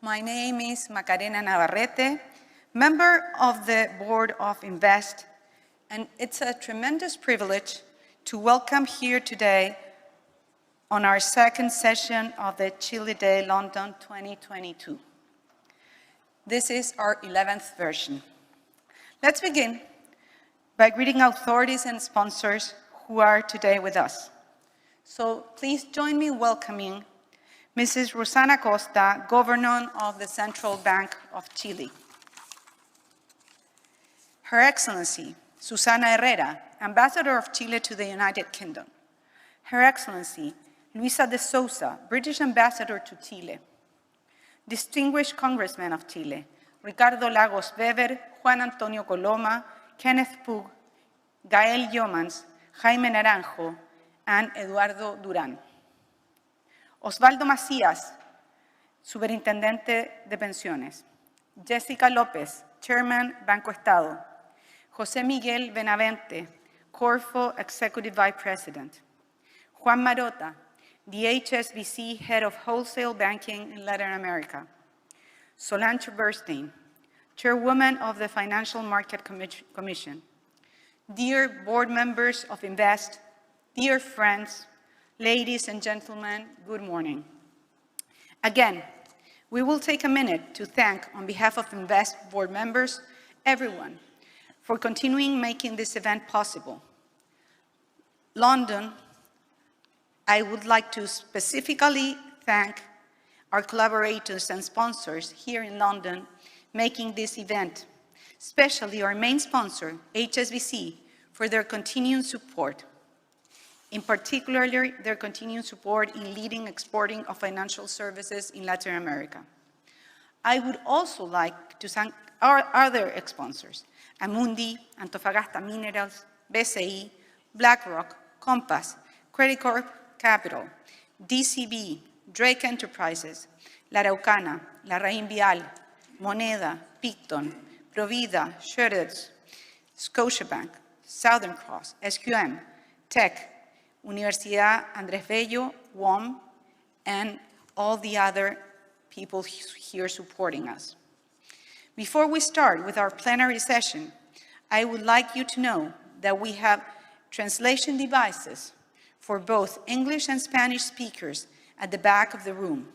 My name is Macarena Navarrete, member of the Board of Invest, and it's a tremendous privilege to welcome here today on our second session of the Chile Day London 2022. This is our 11th version. Let's begin by greeting authorities and sponsors who are today with us. So please join me in welcoming Mrs. Susana Costa, Governor of the Central Bank of Chile. Her Excellency, Susana Herrera, Ambassador of Chile to the United Kingdom. Her Excellency, Luisa de Souza, British Ambassador to Chile. Distinguished Congressmen of Chile, Ricardo Lagos Weber, Juan Antonio Coloma, Kenneth Pugh, Gael Yomans, Jaime Naranjo, and Eduardo Durán. Osvaldo Macías, Superintendente de Pensiones. Jessica López, Chairman, Banco Estado. José Miguel Benavente, Corfo Executive Vice President. Juan Marota, the HSBC Head of Wholesale Banking in Latin America. Solange Bernstein, Chairwoman of the Financial Market Commission. Dear board members of Invest, dear friends, ladies and gentlemen, good morning. Again, we will take a minute to thank, on behalf of Invest board members, everyone for continuing making this event possible. London, I would like to specifically thank our collaborators and sponsors here in London making this event, especially our main sponsor, HSBC, for their continued support. In particular, their continued support in leading exporting of financial services in Latin America. I would also like to thank our other sponsors, Amundi, Antofagasta Minerals, BCI, BlackRock, Compass, Credit Corp Capital, DCB, Drake Enterprises, La Araucana, La Raín Vial, Moneda, Picton, Provida, Schroders, Scotiabank, Southern Cross, SQM, Tech, Universidad Andrés Bello, WOM, and all the other people here supporting us. Before we start with our plenary session, I would like you to know that we have translation devices for both English and Spanish speakers at the back of the room.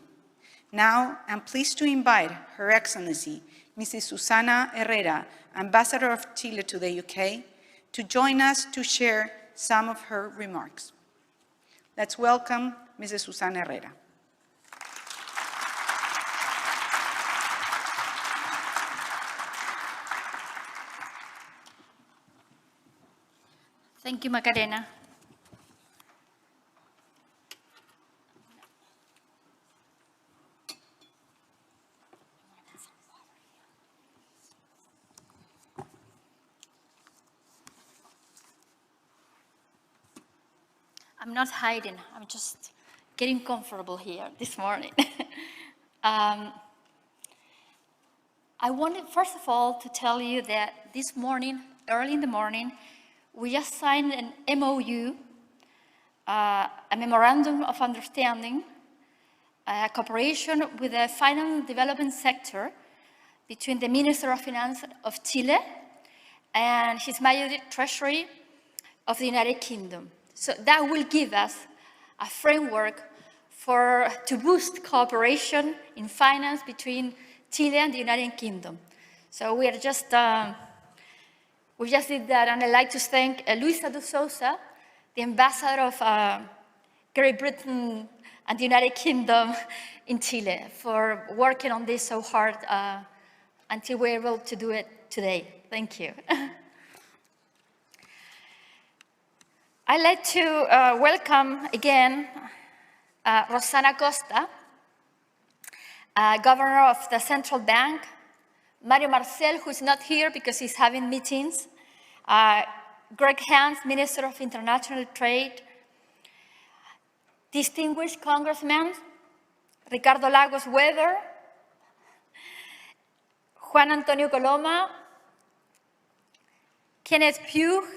Now, I'm pleased to invite Her Excellency, Mrs. Susana Herrera, Ambassador of Chile to the UK, to join us to share some of her remarks. Let's welcome Mrs. Susana Herrera. Thank you, Macarena. I'm not hiding, I'm just getting comfortable here this morning. I wanted, first of all, to tell you that this morning, early in the morning, we just signed an MOU, a Memorandum of Understanding, a cooperation with the finance development sector between the Minister of Finance of Chile and His Majesty Treasury of the United Kingdom. So that will give us a framework to boost cooperation in finance between Chile and the United Kingdom. So we just did that, and I'd like to thank Luisa de Souza, the ambassador of Great Britain and the United Kingdom in Chile, for working on this so hard until we're able to do it today. Thank you. I'd like to welcome again Susana Costa, Governor of the Central Bank, Mario Marcel, who's not here because he's having meetings, Greg Hans, Minister of International Trade, distinguished congressmen, Ricardo Lagos Weber, Juan Antonio Coloma, Kenneth Pugh,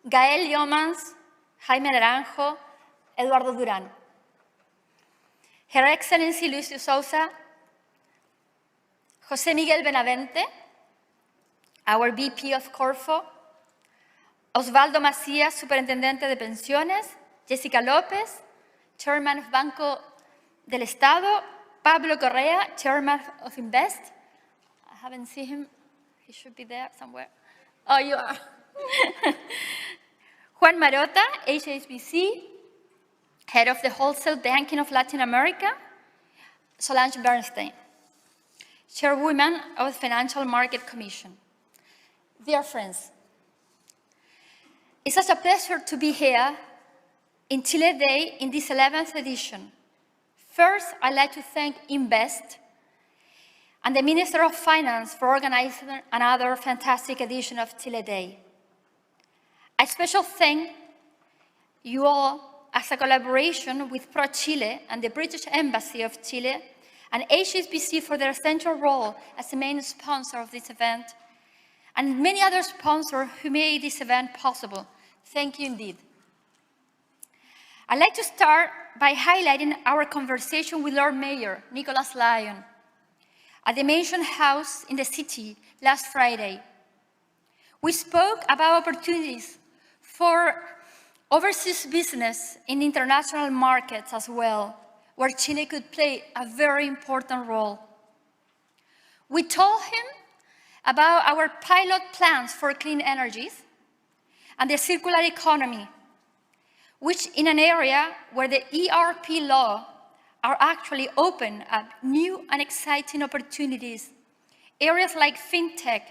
Gael Yomans, Jaime Naranjo, Eduardo Durán. Her Excellency Luis de Souza, José Miguel Benavente, our VP of Corfo, Osvaldo Macías, Superintendente de Pensiones, Jessica López, Chairman of Banco del Estado, Pablo Correa, Chairman of Invest. I haven't seen him. He should be there somewhere. Oh, you are. Juan Marota, HSBC, Head of the Wholesale Banking of Latin America, Solange Bernstein, Chairwoman of the Financial Market Commission. Dear friends, it's such a pleasure to be here in Chile Day in this 11th edition. First, I'd like to thank Invest and the Minister of Finance for organizing another fantastic edition of Chile Day. A special thank you all as a collaboration with ProChile and the British Embassy of Chile and HSBC for their essential role as the main sponsor of this event, and many other sponsors who made this event possible. Thank you indeed. I'd like to start by highlighting our conversation with Lord Mayor Nicholas Lyon at the Mansion House in the city last Friday. We spoke about opportunities for overseas business in international markets as well, where Chile could play a very important role. We told him about our pilot plans for clean energies and the circular economy, which in an area where the ERP law are actually open up new and exciting opportunities. Areas like fintech,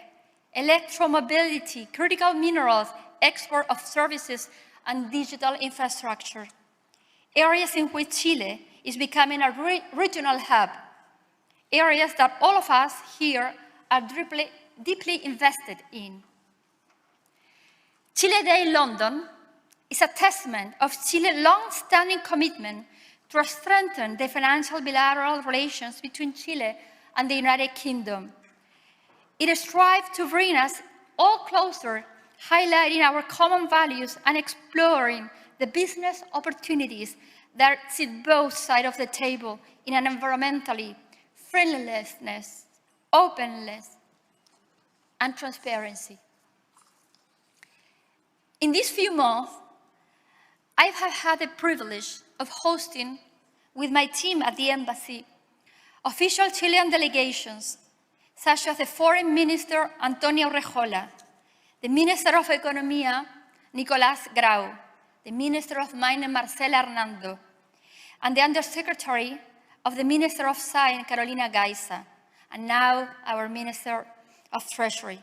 electromobility, critical minerals, export of services, and digital infrastructure. Areas in which Chile is becoming a regional hub. Areas that all of us here are deeply invested in. Chile Day London is a testament of Chile's long-standing commitment to strengthen the financial bilateral relations between Chile and the United Kingdom. It strives to bring us all closer, highlighting our common values and exploring the business opportunities that sit both sides of the table in an environmentally friendliness, openness, and transparency. In these few months, I have had the privilege of hosting with my team at the embassy official Chilean delegations, such as the Foreign Minister Antonio Rejola, the Minister of Economía Nicolás Grau, the Minister of Mines Marcela Hernando, and the Undersecretary of the Minister of Science Carolina Gaiza, and now our Minister of Treasury.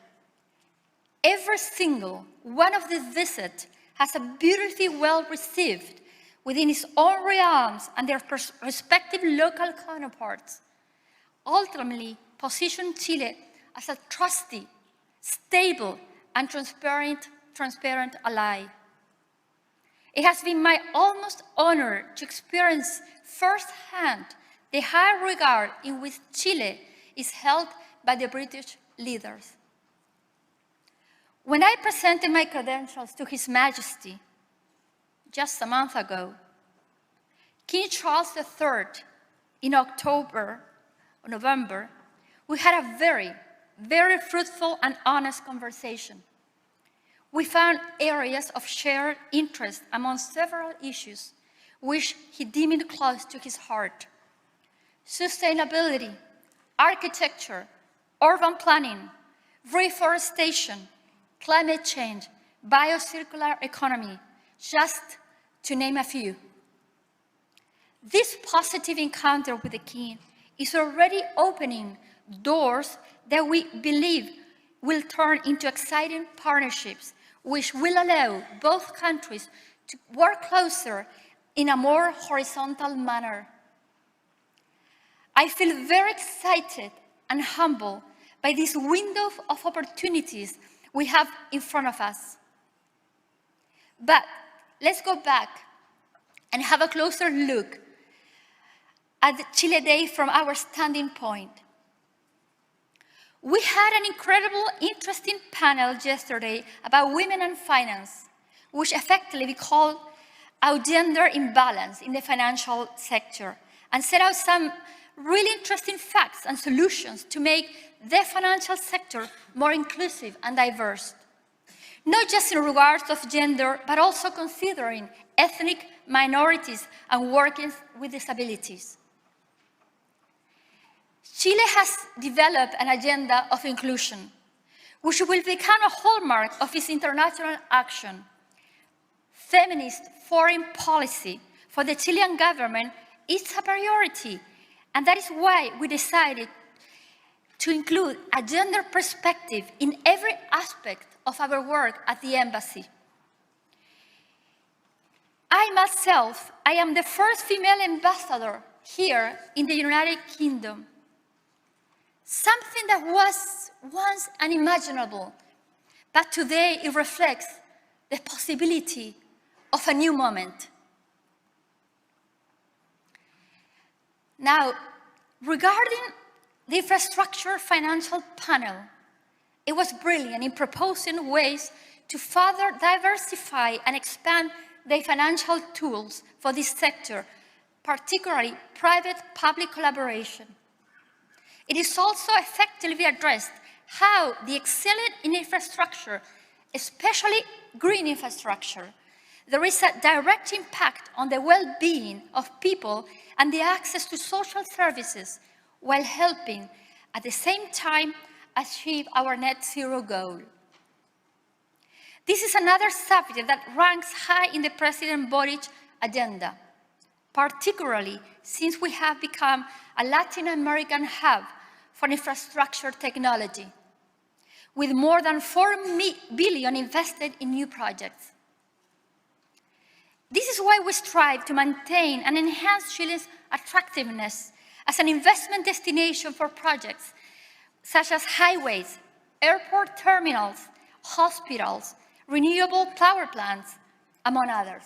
Every single one of these visits has been beautifully well received within its own realms and their respective local counterparts, ultimately position Chile as a trusty, stable, and transparent ally. It has been my almost honor to experience firsthand the high regard in which Chile is held by the British leaders. When I presented my credentials to His Majesty just a month ago, King Charles III, in November, we had a very, very fruitful and honest conversation. We found areas of shared interest among several issues which he deemed close to his heart: sustainability, architecture, urban planning, reforestation, climate change, biocircular economy, just to name a few. This positive encounter with the King is already opening doors that we believe will turn into exciting partnerships, which will allow both countries to work closer in a more horizontal manner. I feel very excited and humbled by this window of opportunities we have in front of us. But let's go back and have a closer look at the Chile Day from our standing point. We had an incredible, interesting panel yesterday about women and finance, which effectively we call our gender imbalance in the financial sector, and set out some really interesting facts and solutions to make the financial sector more inclusive and diverse, not just in regards of gender, but also considering ethnic minorities and workers with disabilities. Chile has developed an agenda of inclusion, which will become a hallmark of its international action. Feminist foreign policy for the Chilean government is a priority, and that is why we decided to include a gender perspective in every aspect of our work at the embassy. I am the first female ambassador here in the United Kingdom. Something that was once unimaginable, but today it reflects the possibility of a new moment. Now, regarding the infrastructure financial panel, it was brilliant in proposing ways to further diversify and expand the financial tools for this sector, particularly private-public collaboration. It is also effectively addressed how the excellence in infrastructure, especially green infrastructure, there is a direct impact on the well-being of people and the access to social services, while helping at the same time achieve our net zero goal. This is another subject that ranks high in the President Boric agenda, particularly since we have become a Latin American hub for infrastructure technology, with more than $4 billion invested in new projects. This is why we strive to maintain and enhance Chile's attractiveness as an investment destination for projects such as highways, airport terminals, hospitals, renewable power plants, among others.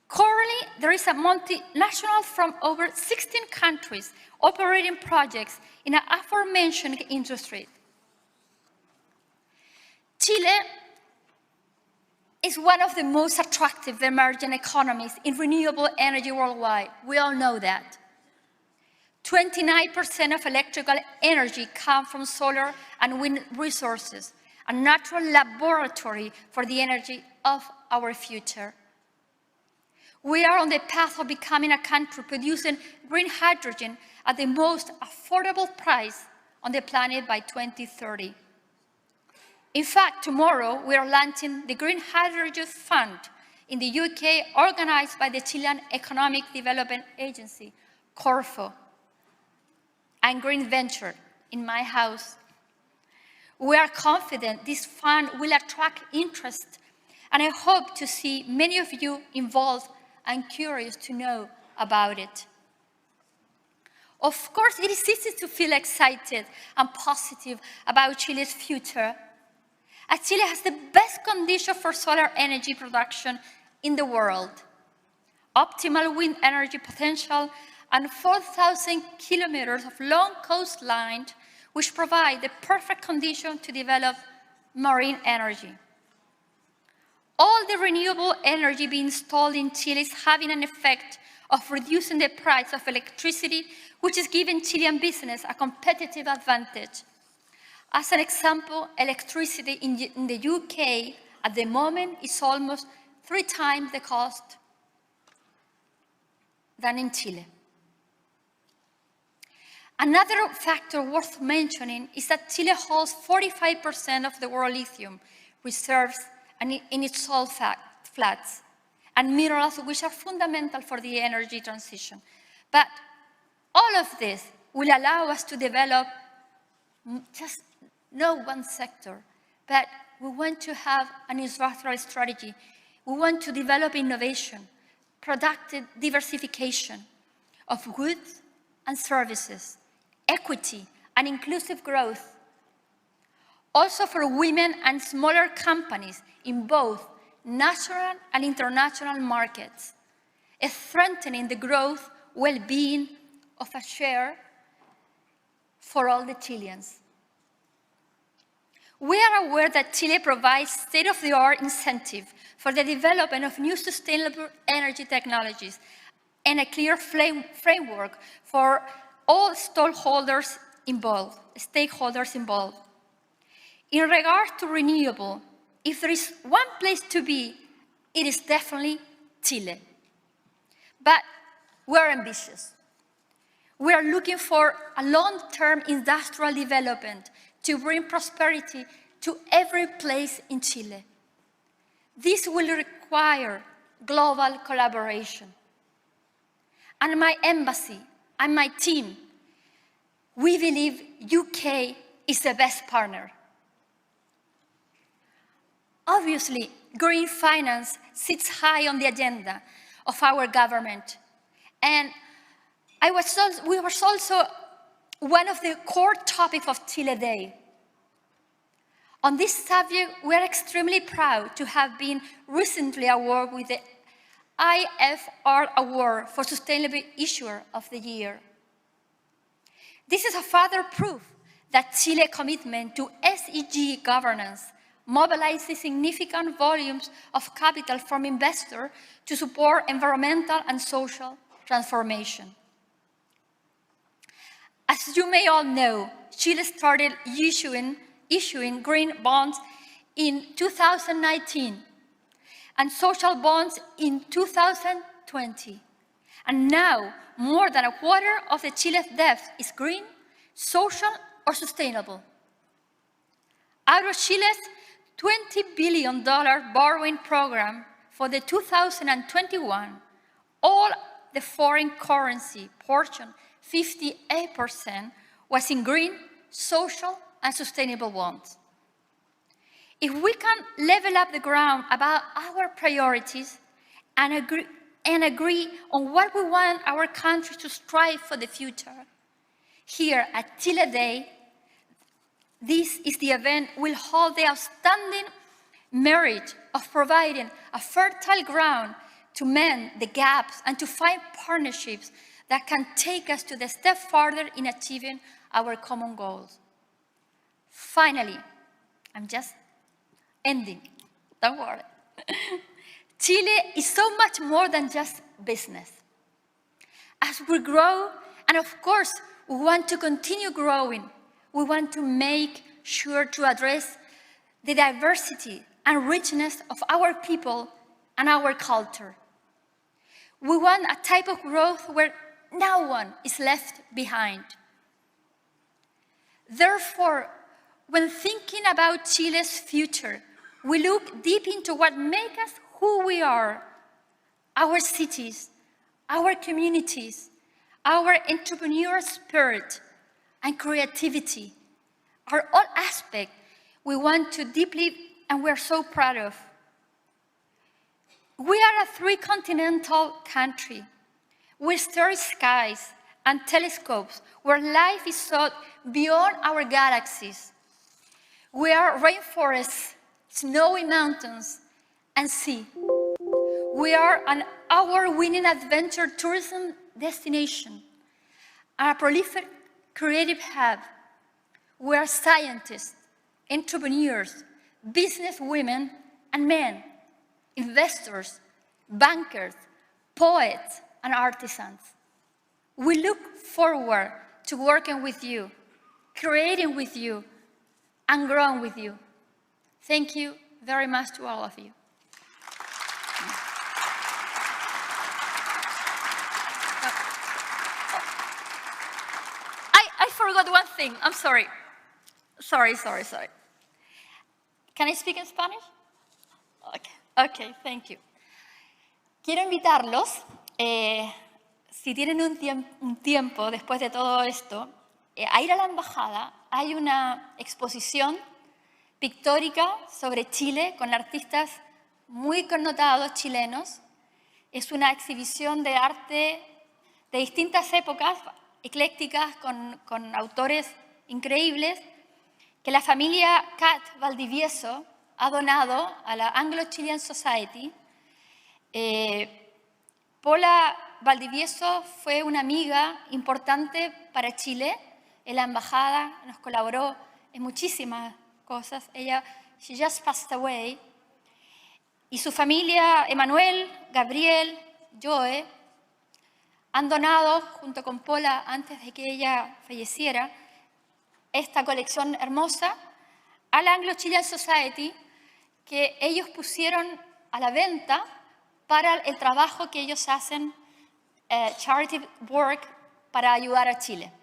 Currently, there is a multinational from over 16 countries operating projects in the aforementioned industry. Chile is one of the most attractive emerging economies in renewable energy worldwide. We all know that. 29% of electrical energy comes from solar and wind resources, a natural laboratory for the energy of our future. We are on the path of becoming a country producing green hydrogen at the most affordable price on the planet by 2030. In fact, tomorrow we are launching the Green Hydrogen Fund in the UK, organized by the Chilean Economic Development Agency, Corfo, and Green Venture in my house. We are confident this fund will attract interest, and I hope to see many of you involved and curious to know about it. Of course, it is easy to feel excited and positive about Chile's future, as Chile has the best conditions for solar energy production in the world, optimal wind energy potential, and 4,000 kilometers of long coastline, which provide the perfect condition to develop marine energy. All the renewable energy being installed in Chile is having an effect of reducing the price of electricity, which is giving Chilean business a competitive advantage. As an example, electricity in the UK at the moment is almost 3 times the cost than in Chile. Another factor worth mentioning is that Chile holds 45% of the world lithium reserves in its salt flats and minerals, which are fundamental for the energy transition. But all of this will allow us to develop just not one sector, but we want to have an industrial strategy. We want to develop innovation, productive diversification of goods and services, equity and inclusive growth. Also for women and smaller companies in both national and international markets, strengthening the growth, well-being of a share for all the Chileans. We are aware that Chile provides state-of-the-art incentive for the development of new sustainable energy technologies, and a clear framework for all stakeholders involved. In regard to renewable, if there is one place to be, it is definitely Chile. But we're ambitious. We are looking for a long-term industrial development to bring prosperity to every place in Chile. This will require global collaboration. And my embassy and my team, we believe UK is the best partner. Obviously, green finance sits high on the agenda of our government. And we were also one of the core topics of Chile Day. On this subject, we are extremely proud to have been recently awarded with the IFR Award for Sustainable Issuer of the Year. This is a further proof that Chile's commitment to SEG governance mobilizes significant volumes of capital from investors to support environmental and social transformation. As you may all know, Chile started issuing green bonds in 2019 and social bonds in 2020. And now, more than a quarter of the Chile's debt is green, social, or sustainable. Out of Chile's $20 billion borrowing program for the 2021, all the foreign currency portion, 58%, was in green, social, and sustainable bonds. If we can level up the ground about our priorities and agree on what we want our country to strive for the future, here at Chile Day, this is the event will hold the outstanding merit of providing a fertile ground to mend the gaps and to find partnerships that can take us to the step further in achieving our common goals. Finally, I'm just ending, don't worry. Chile is so much more than just business. As we grow, and of course, we want to continue growing, we want to make sure to address the diversity and richness of our people and our culture. We want a type of growth where no one is left behind. Therefore, when thinking about Chile's future, we look deep into what makes us who we are, our cities, our communities, our entrepreneurial spirit and creativity are all aspects we want to deeply and we're so proud of. We are a three-continental country with starry skies and telescopes where life is sought beyond our galaxies. We are rainforests, snowy mountains, and sea. We are an award-winning adventure tourism destination and a prolific creative hub. We are scientists, entrepreneurs, businesswomen and men, investors, bankers, poets, and artisans. We look forward to working with you, creating with you, and growing with you. Thank you very much to all of you. I forgot one thing. I'm sorry. Sorry. Can I speak in Spanish? Okay, thank you. Quiero invitarlos, si tienen un tiempo después de todo esto, a ir a la embajada. Hay una exposición pictórica sobre Chile con artistas muy connotados chilenos. Es una exhibición de arte de distintas épocas, eclécticas, con autores increíbles, que la familia Cat Valdivieso ha donado a la Anglo-Chilean Society. Paula Valdivieso fue una amiga importante para Chile. En la embajada nos colaboró en muchísimas cosas. She just passed away. Y su familia, Emanuel, Gabriel, Joe, han donado, junto con Paula, antes de que ella falleciera, esta colección hermosa a la Anglo-Chilean Society, que ellos pusieron a la venta para el trabajo que ellos hacen, charity work, para ayudar a Chile.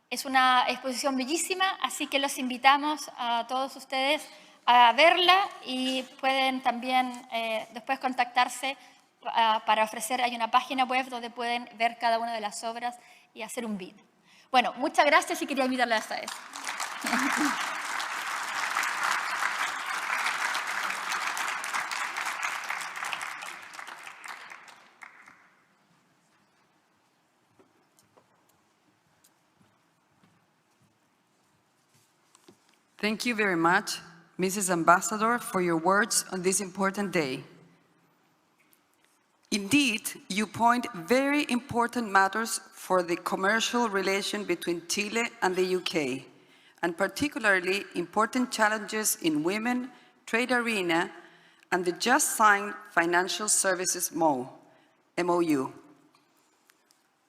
Es una exposición bellísima, así que los invitamos a todos ustedes a verla y pueden también después contactarse para ofrecer. Hay una página web donde pueden ver cada una de las obras y hacer un bid. Bueno, muchas gracias y quería invitarles a ustedes. Thank you very much, Mrs. Ambassador, for your words on this important day. Indeed, you point very important matters for the commercial relation between Chile and the UK, and particularly important challenges in women, trade arena, and the just signed Financial Services MOU.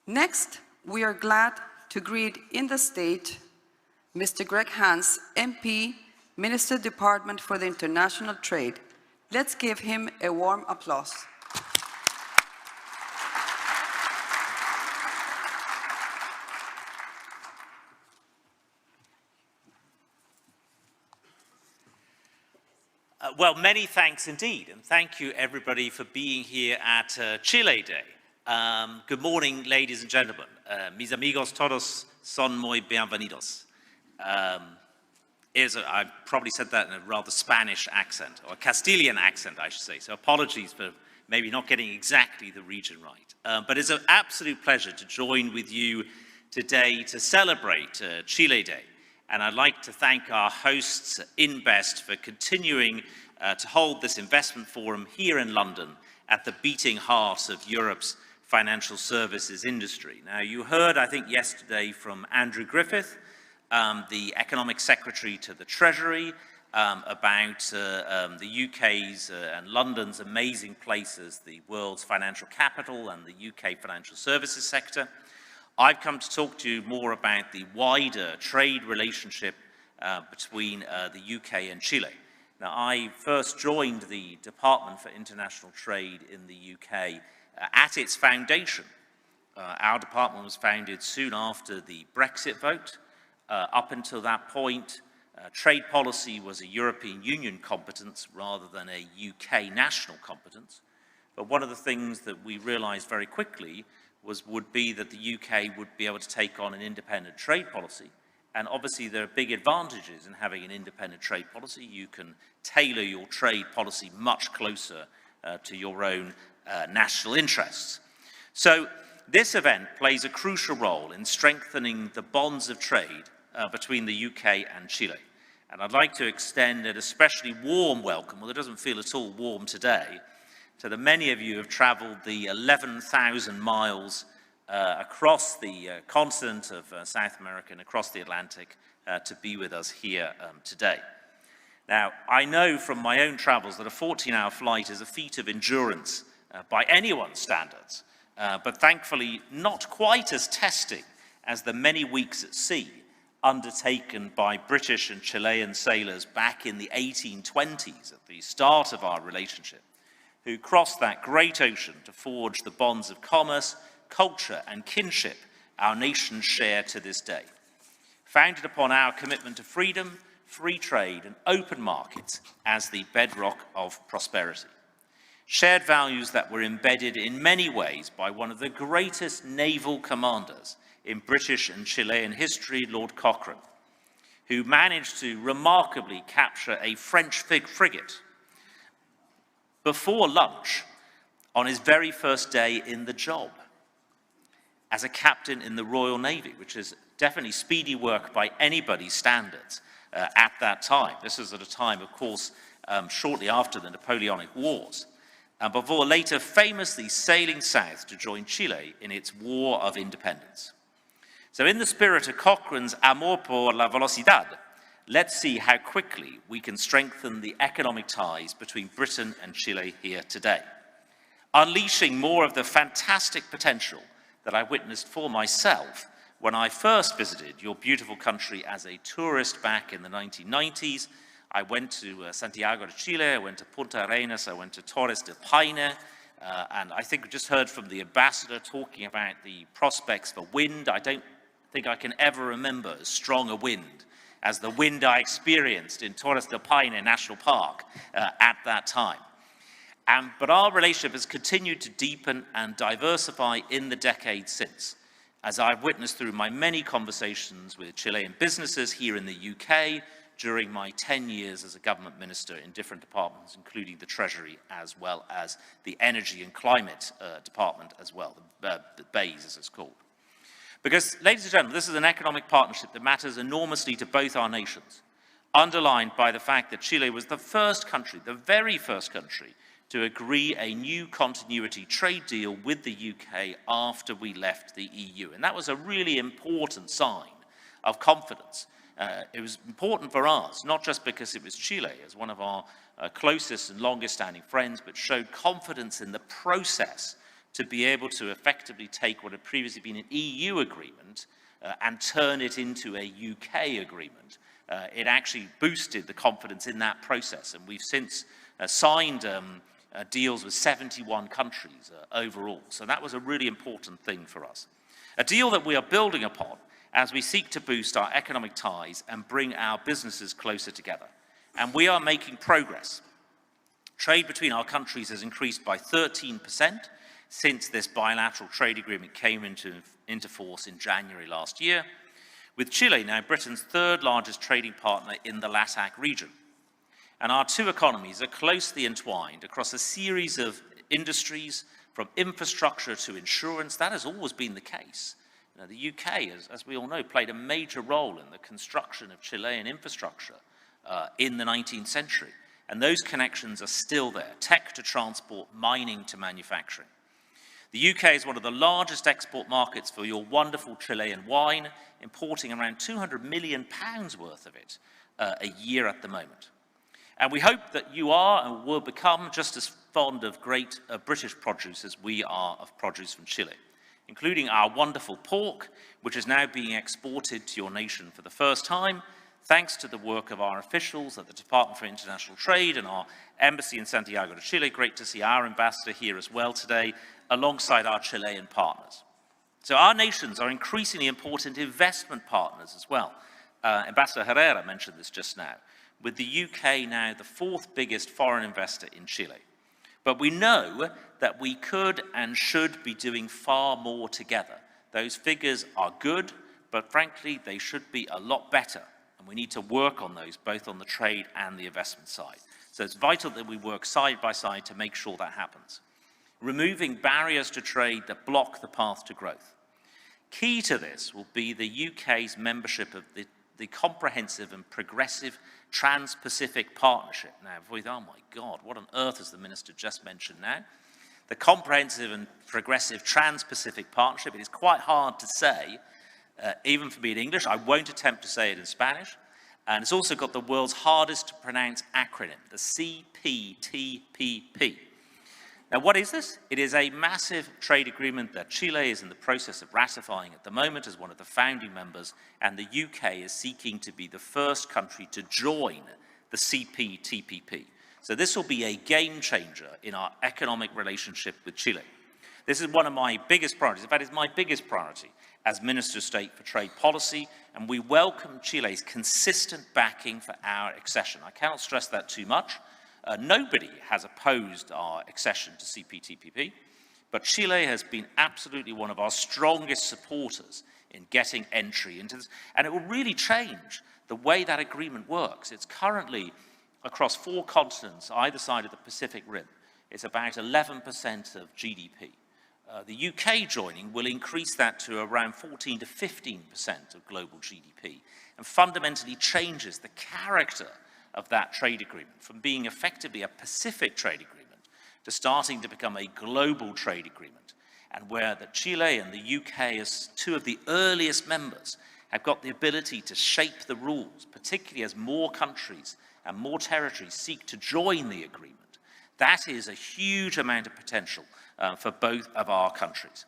Next, we are glad to greet in the stage Mr. Greg Hans, MP, Minister Department for the International Trade. Let's give him a warm applause. Well, many thanks indeed, and thank you everybody for being here at Chile Day. Good morning, ladies and gentlemen. Mis amigos todos son muy bienvenidos. I probably said that in a rather Spanish accent, or a Castilian accent, I should say, so apologies for maybe not getting exactly the region right. But it's an absolute pleasure to join with you today to celebrate Chile Day. And I'd like to thank our hosts, Invest, for continuing to hold this investment forum here in London at the beating heart of Europe's financial services industry. Now, you heard, I think, yesterday from Andrew Griffith, the Economic Secretary to the Treasury, about the UK's and London's amazing place as the world's financial capital and the UK financial services sector. I've come to talk to you more about the wider trade relationship between the UK and Chile. Now, I first joined the Department for International Trade in the UK at its foundation. Our department was founded soon after the Brexit vote. Up until that point, trade policy was a European Union competence rather than a UK national competence. But one of the things that we realized very quickly would be that the UK would be able to take on an independent trade policy. And obviously there are big advantages in having an independent trade policy. You can tailor your trade policy much closer to your own national interests. So this event plays a crucial role in strengthening the bonds of trade between the UK and Chile. And I'd like to extend an especially warm welcome, well, it doesn't feel at all warm today, to the many of you who have traveled the 11,000 miles across the continent of South America and across the Atlantic to be with us here today. Now, I know from my own travels that a 14-hour flight is a feat of endurance by anyone's standards, but thankfully not quite as testing as the many weeks at sea undertaken by British and Chilean sailors back in the 1820s at the start of our relationship, who crossed that great ocean to forge the bonds of commerce, culture, and kinship our nations share to this day. Founded upon our commitment to freedom, free trade, and open markets as the bedrock of prosperity. Shared values that were embedded in many ways by one of the greatest naval commanders in British and Chilean history, Lord Cochrane, who managed to remarkably capture a French frigate before lunch on his very first day in the job as a captain in the Royal Navy, which is definitely speedy work by anybody's standards at that time. This was at a time, of course, shortly after the Napoleonic Wars, before later famously sailing south to join Chile in its War of Independence. So in the spirit of Cochrane's amor por la velocidad, let's see how quickly we can strengthen the economic ties between Britain and Chile here today, unleashing more of the fantastic potential that I witnessed for myself when I first visited your beautiful country as a tourist back in the 1990s. I went to Santiago de Chile, I went to Punta Arenas, I went to Torres del Paine, and I think we just heard from the ambassador talking about the prospects for wind. I don't think I can ever remember as strong a wind as the wind I experienced in Torres del Paine National Park at that time. But our relationship has continued to deepen and diversify in the decades since, as I've witnessed through my many conversations with Chilean businesses here in the UK during my 10 years as a government minister in different departments, including the Treasury, as well as the Energy and Climate Department as well, the BEIS as it's called. Because, ladies and gentlemen, this is an economic partnership that matters enormously to both our nations, underlined by the fact that Chile was the first country, the very first country, to agree a new continuity trade deal with the UK after we left the EU. And that was a really important sign of confidence. It was important for us, not just because it was Chile as one of our closest and longest standing friends, but showed confidence in the process to be able to effectively take what had previously been an EU agreement and turn it into a UK agreement. It actually boosted the confidence in that process, and we've since signed deals with 71 countries overall. So that was a really important thing for us. A deal that we are building upon as we seek to boost our economic ties and bring our businesses closer together. And we are making progress. Trade between our countries has increased by 13% since this bilateral trade agreement came into force in January last year, with Chile now Britain's third largest trading partner in the LATAC region. And our two economies are closely entwined across a series of industries, from infrastructure to insurance. That has always been the case. You know, the UK, as we all know, played a major role in the construction of Chilean infrastructure in the 19th century. And those connections are still there, tech to transport, mining to manufacturing. The UK is one of the largest export markets for your wonderful Chilean wine, importing around £200 million worth of it a year at the moment. And we hope that you are and will become just as fond of great British produce as we are of produce from Chile, including our wonderful pork, which is now being exported to your nation for the first time, thanks to the work of our officials at the Department for International Trade and our embassy in Santiago de Chile. Great to see our ambassador here as well today, alongside our Chilean partners. So our nations are increasingly important investment partners as well. Ambassador Herrera mentioned this just now, with the UK now the fourth biggest foreign investor in Chile. But we know that we could and should be doing far more together. Those figures are good, but frankly, they should be a lot better. And we need to work on those, both on the trade and the investment side. So it's vital that we work side by side to make sure that happens. Removing barriers to trade that block the path to growth. Key to this will be the UK's membership of the comprehensive and progressive Trans-Pacific Partnership. Now, oh my God, what on earth has the Minister just mentioned now? The Comprehensive and Progressive Trans-Pacific Partnership. It is quite hard to say, even for me in English. I won't attempt to say it in Spanish. And it's also got the world's hardest to pronounce acronym, the CPTPP. Now, what is this? It is a massive trade agreement that Chile is in the process of ratifying at the moment as one of the founding members, and the UK is seeking to be the first country to join the CPTPP. So this will be a game changer in our economic relationship with Chile. This is one of my biggest priorities. In fact, it's my biggest priority as Minister of State for Trade Policy, and we welcome Chile's consistent backing for our accession. I cannot stress that too much. Nobody has opposed our accession to CPTPP, but Chile has been absolutely one of our strongest supporters in getting entry into this, and it will really change the way that agreement works. It's currently across 4 continents, either side of the Pacific Rim. It's about 11% of GDP. The UK joining will increase that to around 14 to 15% of global GDP, and fundamentally changes the character of that trade agreement from being effectively a Pacific trade agreement to starting to become a global trade agreement, and where the Chile and the UK, as 2 of the earliest members, have got the ability to shape the rules, particularly as more countries and more territories seek to join the agreement. That is a huge amount of potential for both of our countries.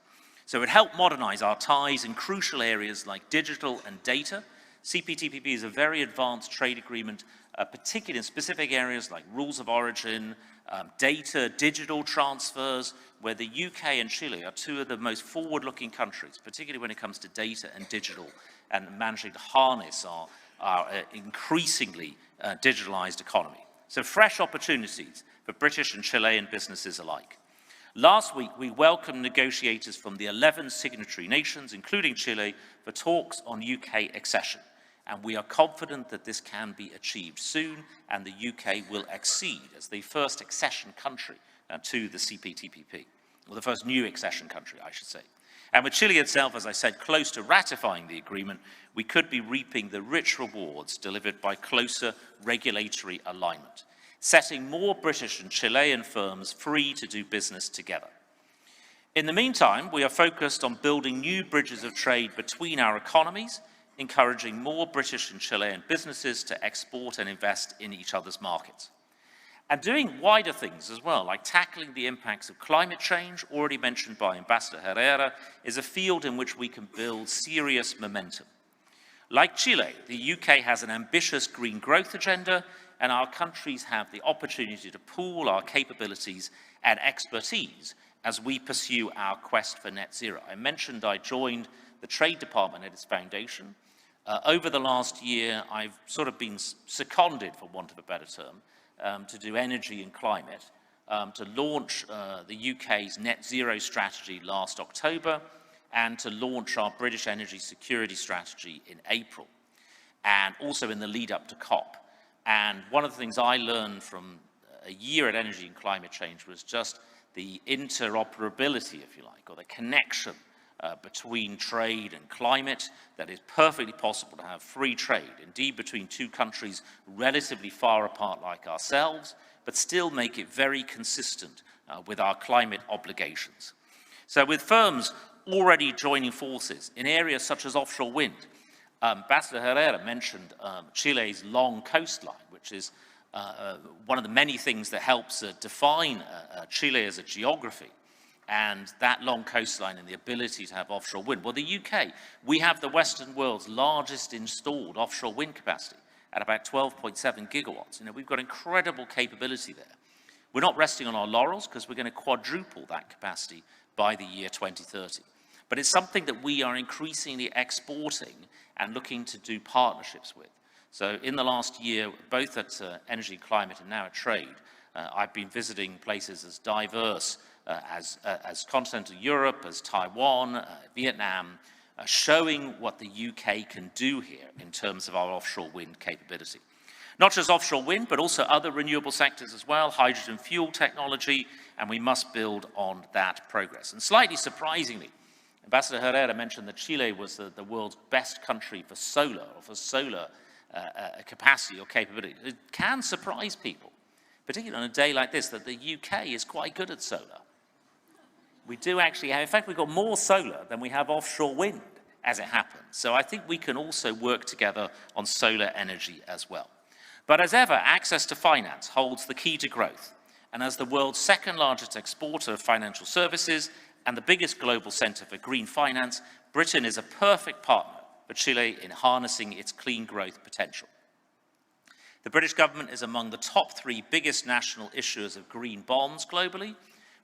So it helped modernize our ties in crucial areas like digital and data. CPTPP is a very advanced trade agreement, particularly in specific areas like rules of origin, data, digital transfers, where the UK and Chile are two of the most forward-looking countries, particularly when it comes to data and digital, and managing to harness our increasingly digitalized economy. So fresh opportunities for British and Chilean businesses alike. Last week, we welcomed negotiators from the 11 signatory nations, including Chile, for talks on UK accession. And we are confident that this can be achieved soon, and the UK will accede as the first accession country to the CPTPP, or the first new accession country, I should say. And with Chile itself, as I said, close to ratifying the agreement, we could be reaping the rich rewards delivered by closer regulatory alignment, setting more British and Chilean firms free to do business together. In the meantime, we are focused on building new bridges of trade between our economies, encouraging more British and Chilean businesses to export and invest in each other's markets. And doing wider things as well, like tackling the impacts of climate change, already mentioned by Ambassador Herrera, is a field in which we can build serious momentum. Like Chile, the UK has an ambitious green growth agenda, and our countries have the opportunity to pool our capabilities and expertise as we pursue our quest for net zero. I mentioned I joined the Trade Department at its foundation. Over the last year, I've sort of been seconded, for want of a better term, to do energy and climate, to launch the UK's net zero strategy last October, and to launch our British energy security strategy in April, and also in the lead up to COP. And one of the things I learned from a year at Energy and Climate Change was just the interoperability, if you like, or the connection between trade and climate, that is perfectly possible to have free trade, indeed between two countries relatively far apart like ourselves, but still make it very consistent with our climate obligations. So with firms already joining forces in areas such as offshore wind, Ambassador Herrera mentioned Chile's long coastline, which is one of the many things that helps define Chile as a geography. And that long coastline and the ability to have offshore wind. Well, the UK, we have the Western world's largest installed offshore wind capacity at about 12.7 gigawatts. You know, we've got incredible capability there. We're not resting on our laurels because we're going to quadruple that capacity by the year 2030. But it's something that we are increasingly exporting and looking to do partnerships with. So in the last year, both at Energy and Climate and now at Trade, I've been visiting places as diverse as continental Europe, as Taiwan, Vietnam, showing what the UK can do here in terms of our offshore wind capability. Not just offshore wind, but also other renewable sectors as well, hydrogen fuel technology, and we must build on that progress. And slightly surprisingly, Ambassador Herrera mentioned that Chile was the world's best country for solar, or for solar capacity or capability. It can surprise people, particularly on a day like this, that the UK is quite good at solar. We do actually have, in fact, we've got more solar than we have offshore wind, as it happens. So I think we can also work together on solar energy as well. But as ever, access to finance holds the key to growth. And as the world's second largest exporter of financial services and the biggest global center for green finance, Britain is a perfect partner for Chile in harnessing its clean growth potential. The British government is among the top 3 biggest national issuers of green bonds globally,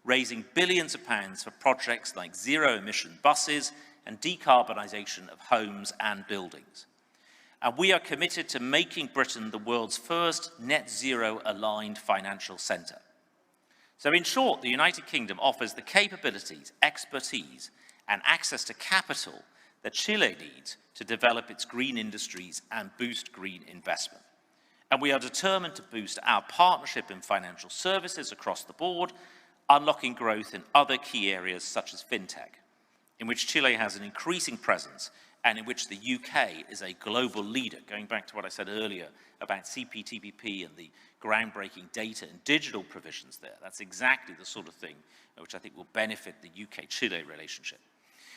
raising billions of pounds for projects like zero-emission buses and decarbonisation of homes and buildings. And we are committed to making Britain the world's first net zero-aligned financial centre. So in short, the United Kingdom offers the capabilities, expertise, and access to capital that Chile needs to develop its green industries and boost green investment. And we are determined to boost our partnership in financial services across the board, unlocking growth in other key areas such as fintech, in which Chile has an increasing presence and in which the UK is a global leader, going back to what I said earlier about CPTPP and the groundbreaking data and digital provisions there. That's exactly the sort of thing which I think will benefit the UK-Chile relationship.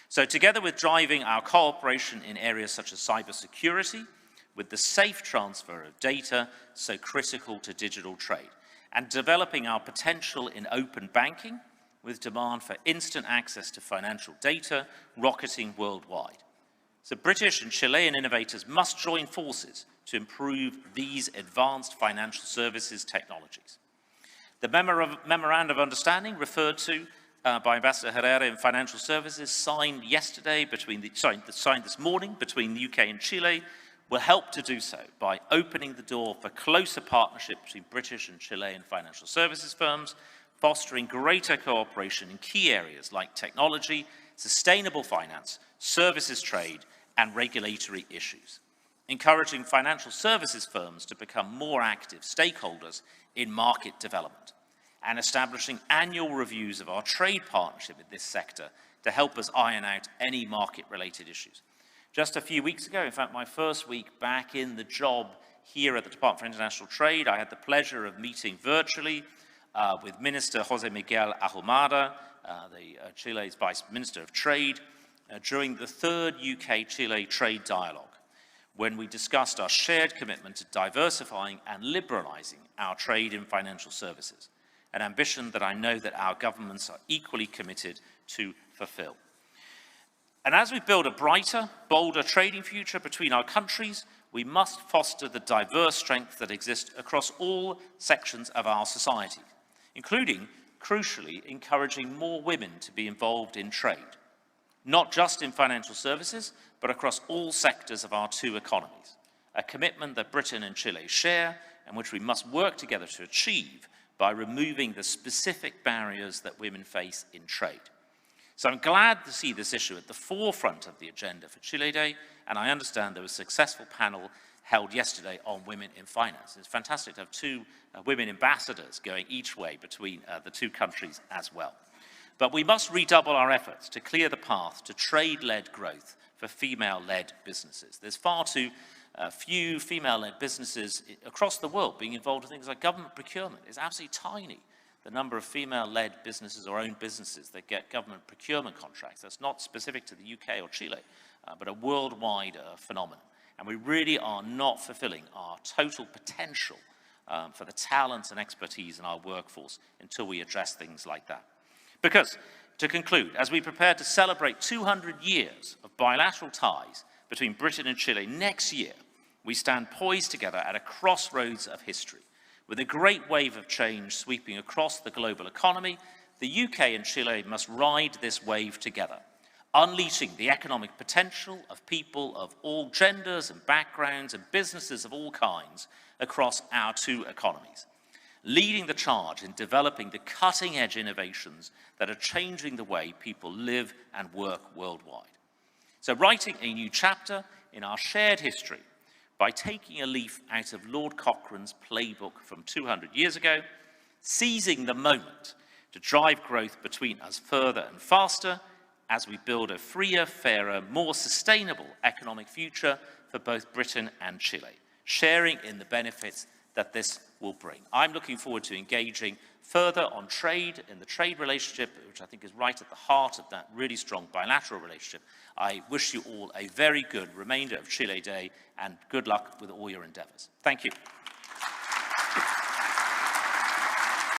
So together with driving our cooperation in areas such as cybersecurity, with the safe transfer of data so critical to digital trade, and developing our potential in open banking, with demand for instant access to financial data rocketing worldwide. So British and Chilean innovators must join forces to improve these advanced financial services technologies. The Memorandum of Understanding referred to by Ambassador Herrera in Financial Services, signed this morning between the UK and Chile, will help to do so by opening the door for closer partnership between British and Chilean financial services firms, fostering greater cooperation in key areas like technology, sustainable finance, services trade, and regulatory issues, encouraging financial services firms to become more active stakeholders in market development, and establishing annual reviews of our trade partnership in this sector to help us iron out any market-related issues. Just a few weeks ago, in fact, my first week back in the job here at the Department for International Trade, I had the pleasure of meeting virtually with Minister Jose Miguel Ahumada, Chile's Vice Minister of Trade, during the third UK-Chile trade dialogue, when we discussed our shared commitment to diversifying and liberalising our trade in financial services, an ambition that I know that our governments are equally committed to fulfil. And as we build a brighter, bolder trading future between our countries, we must foster the diverse strengths that exist across all sections of our society, including, crucially, encouraging more women to be involved in trade, not just in financial services, but across all sectors of our two economies, a commitment that Britain and Chile share and which we must work together to achieve by removing the specific barriers that women face in trade. So I'm glad to see this issue at the forefront of the agenda for Chile Day, and I understand there was a successful panel held yesterday on women in finance. It's fantastic to have two women ambassadors going each way between the two countries as well. But we must redouble our efforts to clear the path to trade-led growth for female-led businesses. There's far too few female-led businesses across the world being involved in things like government procurement. It's absolutely tiny, the number of female-led businesses or owned businesses that get government procurement contracts. That's not specific to the UK or Chile, but a worldwide phenomenon. And we really are not fulfilling our total potential for the talents and expertise in our workforce until we address things like that. Because, to conclude, as we prepare to celebrate 200 years of bilateral ties between Britain and Chile next year, we stand poised together at a crossroads of history. With a great wave of change sweeping across the global economy, the UK and Chile must ride this wave together, unleashing the economic potential of people of all genders and backgrounds and businesses of all kinds across our two economies, leading the charge in developing the cutting-edge innovations that are changing the way people live and work worldwide. So writing a new chapter in our shared history by taking a leaf out of Lord Cochrane's playbook from 200 years ago, seizing the moment to drive growth between us further and faster as we build a freer, fairer, more sustainable economic future for both Britain and Chile, sharing in the benefits that this will bring. I'm looking forward to engaging further on trade, in the trade relationship, which I think is right at the heart of that really strong bilateral relationship. I wish you all a very good remainder of Chile Day and good luck with all your endeavors. Thank you.